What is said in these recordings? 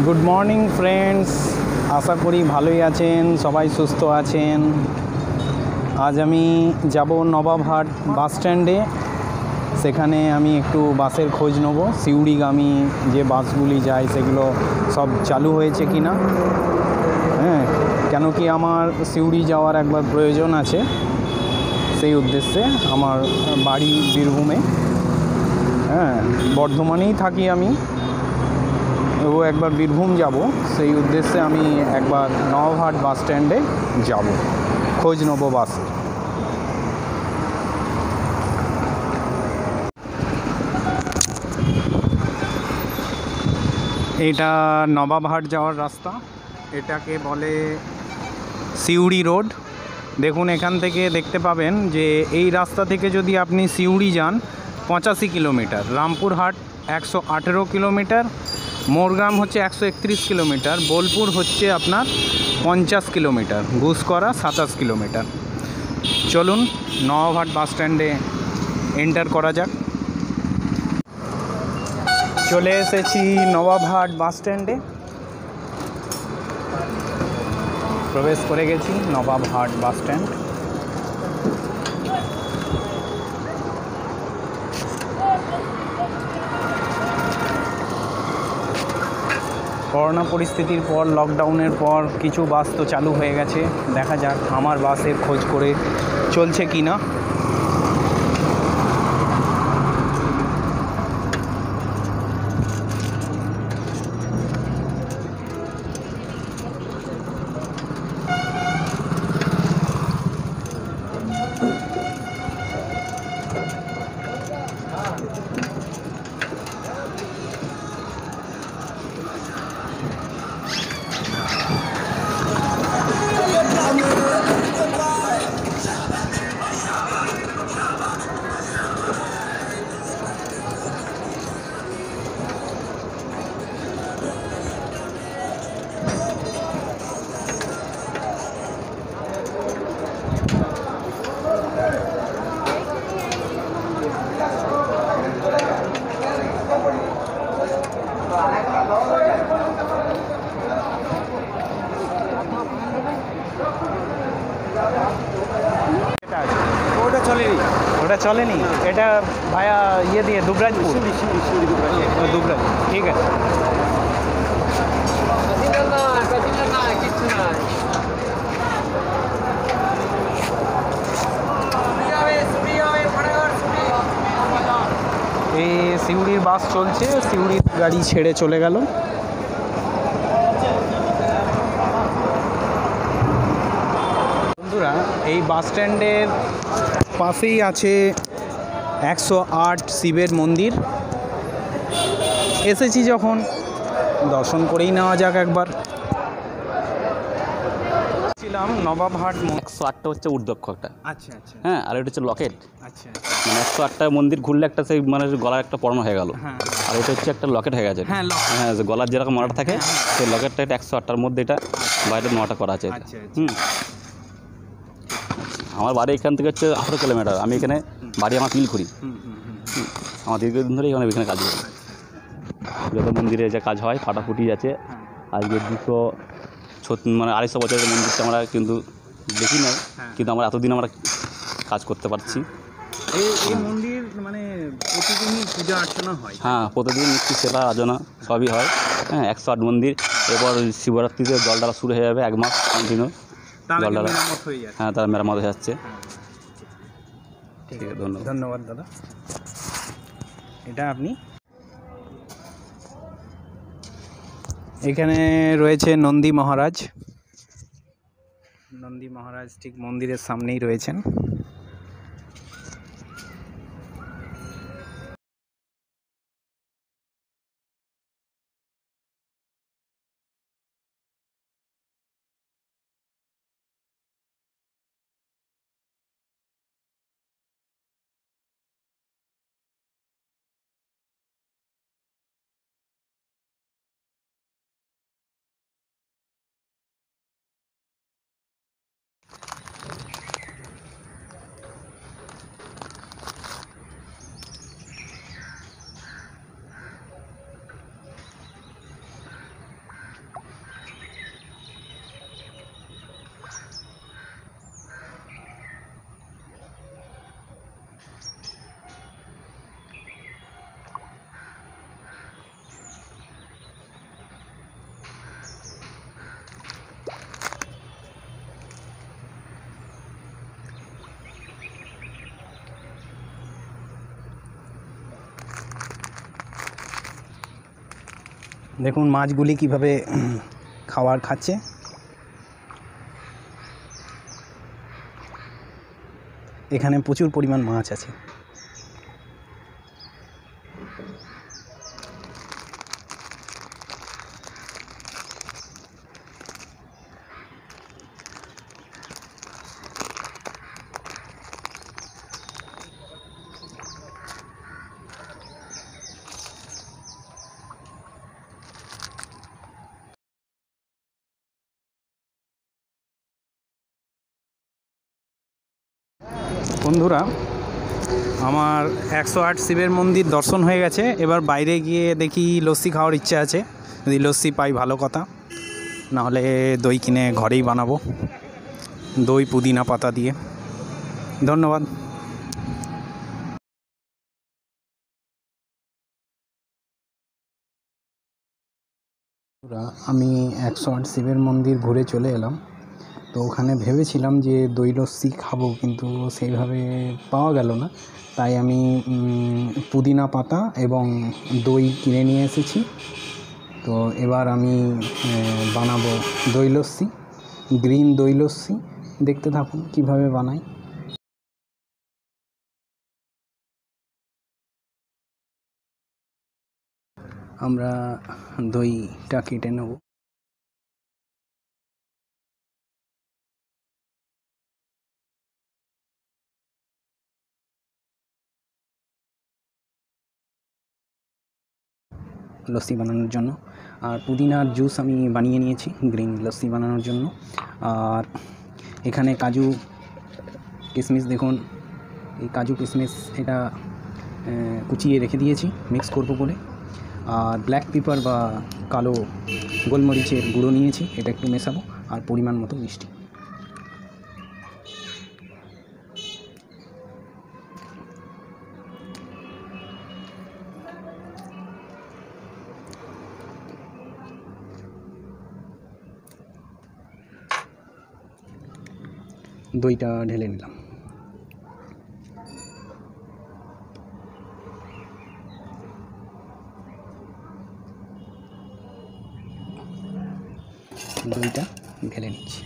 Good morning friends, আশা করি ভালোই আছেন, সবাই সুস্থ আছেন। আজ আমি যাব নবাবহাট বাস স্ট্যান্ডে। সেখানে আমি একটু বাসের খোঁজ নেব, সিউড়িগামী যে বাসগুলি যায় সেগুলো সব চালু হয়েছে কি না। হ্যাঁ, কেন কি আমার সিউড়ি যাওয়ার একবার প্রয়োজন আছে, সেই উদ্দেশ্যে। আমার বাড়ি বীরভূমে, হ্যাঁ, বর্ধমানেই থাকি আমি, ও একবার বীরভূম যাব, সেই উদ্দেশ্যে আমি একবার নবাবহাট বাস স্ট্যান্ডে যাব, খোঁজ নেব বাসে। এটা নবাবহাট যাওয়ার রাস্তা, এটাকে বলে সিউড়ি রোড। দেখুন, এখান থেকে দেখতে পাবেন যে এই রাস্তা থেকে যদি আপনি সিউড়ি যান 85 কিলোমিটার, রামপুরহাট 118 কিলোমিটার, মোরগ্রাম হচ্ছে 131 কিলোমিটার, বোলপুর হচ্ছে আপনার 50 কিলোমিটার, ঘুষকরা 27 কিলোমিটার। চলুন নবাবহাট বাস স্ট্যান্ডে এন্টার করা যাক। চলে এসেছি নবাবহাট বাস স্ট্যান্ডে, প্রবেশ করে গেছি নবাবহাট বাস স্ট্যান্ড। করোনা পরিস্থিতির পর, লকডাউনের পর কিছু বাস তো চালু হয়ে গেছে, দেখা যাক আমার বাসের খোঁজ করে চলছে কি না। ওটা চলেনি, এটা ভায়া ইয়ে দিয়ে দুবরাজপুর, দুবরাজ, ঠিক আছে। এই সিউড়ির বাস চলছে, সিউড়ির গাড়ি ছেড়ে চলে গেল। বন্ধুরা, এই বাস স্ট্যান্ডের পাশেই আছে 108 শিবের মন্দির। এসেছি যখন, দর্শন করেই নেওয়া যাক একবার। ছিলাম নবাবহাট 108টা হচ্ছে ঊর্ধ্বক্ষ একটা। আচ্ছা আচ্ছা, হ্যাঁ, আর এটা হচ্ছে লকেট। আচ্ছা, মানে 108টা মন্দির ঘুরলে একটা সেই মানে গলার একটা পরানো হয়ে গেল। হ্যাঁ, আর এটা হচ্ছে একটা লকেট হয়ে গেছে। হ্যাঁ, হ্যাঁ, যে গলার যেরকম মালাটা থাকে সেই লকেটটা, এটা 108টার মধ্যে, এটা বাইরে 9টা করা আছে। আচ্ছা, আমার বাড়ি এখান থেকে হচ্ছে 18 কিলোমিটার। আমি এখানে বাড়ি আমার পিল করি। আমার দীর্ঘদিন ধরেই এখানে কাজ করি। যত মন্দিরে যে কাজ হয়, ফাটাফুটি আছে। আজকে 200 বছরের মন্দিরটা আমরা কিন্তু দেখি নাই, কিন্তু আমরা এতদিন আমরা কাজ করতে পারছি। এই মন্দির মানে প্রতিদিনই পূজা অর্চনা হয়। হ্যাঁ, প্রতিদিন নিত্য সেবা আর্চনা সবই হয়। হ্যাঁ, 108 মন্দির। এরপর শিবরাত্রিতে জল ঢালা শুরু হয়ে যাবে, 1 মাস কন্টিনিউ জল ঢালা। হ্যাঁ, তার মেরামত হয়ে যাচ্ছে। ঠিক আছে, ধন্যবাদ দাদা। এটা আপনি, এখানে রয়েছে নন্দী মহারাজ। নন্দী মহারাজ ঠিক মন্দিরের সামনেই রয়েছেন। দেখুন মাছগুলি কিভাবে খাবার খাচ্ছে। এখানে প্রচুর পরিমাণ মাছ আছে। বন্ধুরা, আমার 108 শিবের মন্দির দর্শন হয়ে গেছে। এবার বাইরে গিয়ে দেখি লস্যি খাওয়ার ইচ্ছা আছে। যদি লস্যি পাই ভালো কথা, নাহলে দই কিনে ঘরেই বানাবো, দই পুদিনা পাতা দিয়ে। ধন্যবাদ। আমি 108 শিবের মন্দির ঘুরে চলে এলাম। তো ওখানে ভেবেছিলাম যে দই লস্যি খাবো, কিন্তু সেইভাবে পাওয়া গেল না। তাই আমি পুদিনা পাতা এবং দই কিনে নিয়ে এসেছি। তো এবার আমি বানাবো দই লস্যি, গ্রিন দই লস্যি। দেখতে থাকুন কিভাবে বানাই। আমরা দইটা কেটে নেব। লস্যি বানানোর জন্য আর পুদিনার জুস আমি বানিয়ে নিয়েছি গ্রিন লস্যি বানানোর জন্য। আর এখানে কাজু কিশমিশ, দেখুন এই কাজু কিশমিশ এটা কুচিয়ে রেখে দিয়েছি মিক্স করব বলে। আর ব্ল্যাক পেপার বা কালো গোলমরিচের গুঁড়ো নিয়েছি, এটা একটু মেশাবো। আর পরিমাণ মতো মিষ্টি। দইটা ঢেলে নিলাম। দইটা ঢেলে নিচ্ছি।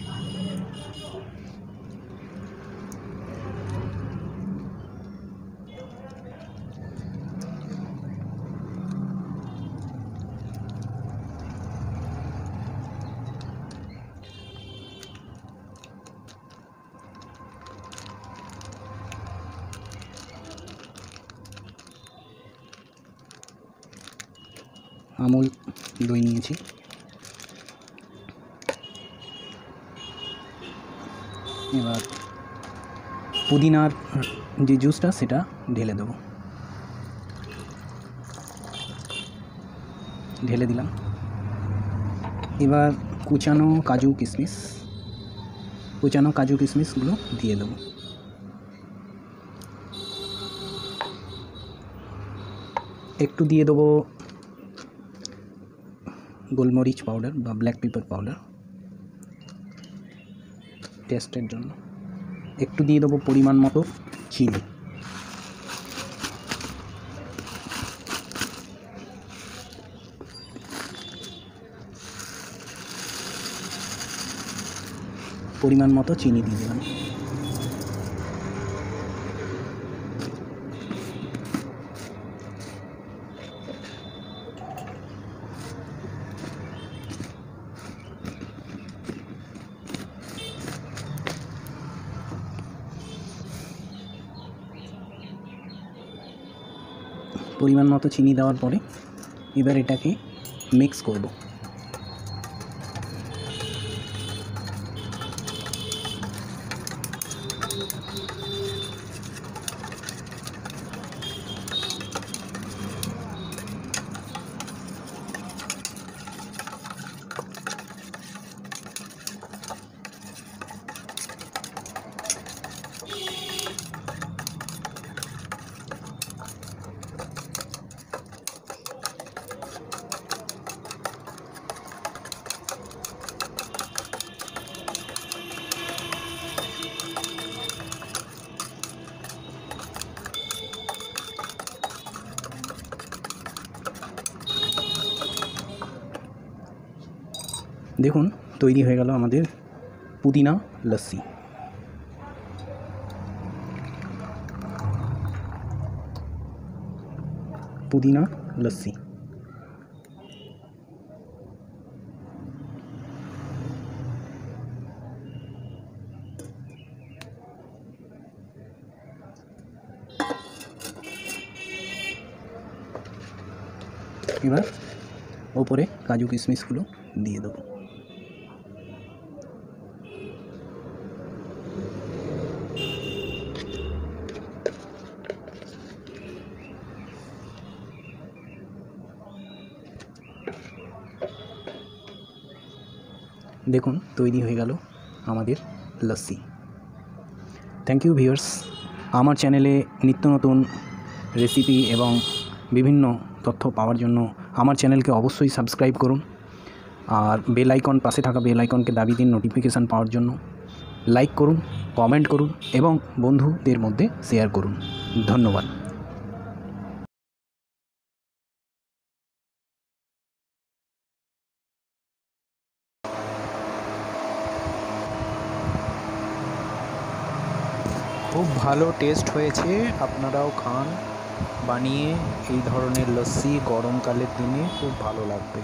আমুল দই নিয়েছি। এবার পুদিনার যে জুসটা সেটা ঢেলে দেবো। ঢেলে দিলাম। এবার কুচানো কাজু কিশমিশগুলো দিয়ে দেবো। একটু দিয়ে দেবো গোলমরিচ পাউডার বা ব্ল্যাক পেপার পাউডার টেস্টের জন্য। একটু দিয়ে দেবো পরিমাণ মতো চিনি। পরিমাণ মতো চিনি দিয়ে দিলাম। পরিমাণ মতো চিনি দেওয়ার পরে এবার এটাকে মিক্স করব। দেখুন তৈরি হয়ে গেল আমাদের পুদিনা লস্যি। পুদিনা লস্যি। এবার ওপরে কাজু কিশমিশগুলো দিয়ে দেবো। দেখুন তৈরি হয়ে গেল আমাদের লস্যি। Thank you viewers. আমার চ্যানেলে নিত্য নতুন রেসিপি এবং বিভিন্ন তথ্য পাওয়ার জন্য আমার চ্যানেলকে অবশ্যই সাবস্ক্রাইব করুন, আর বেল আইকন, পাশে থাকা বেল আইকনকে দাবিয়ে দিন নোটিফিকেশান পাওয়ার জন্য। লাইক করুন, কমেন্ট করুন এবং বন্ধুদের মধ্যে শেয়ার করুন। ধন্যবাদ। খুব ভালো টেস্ট হয়েছে, আপনারাও খান বানিয়ে। এই ধরনের লস্যি গরমকালের দিনে খুব ভালো লাগবে।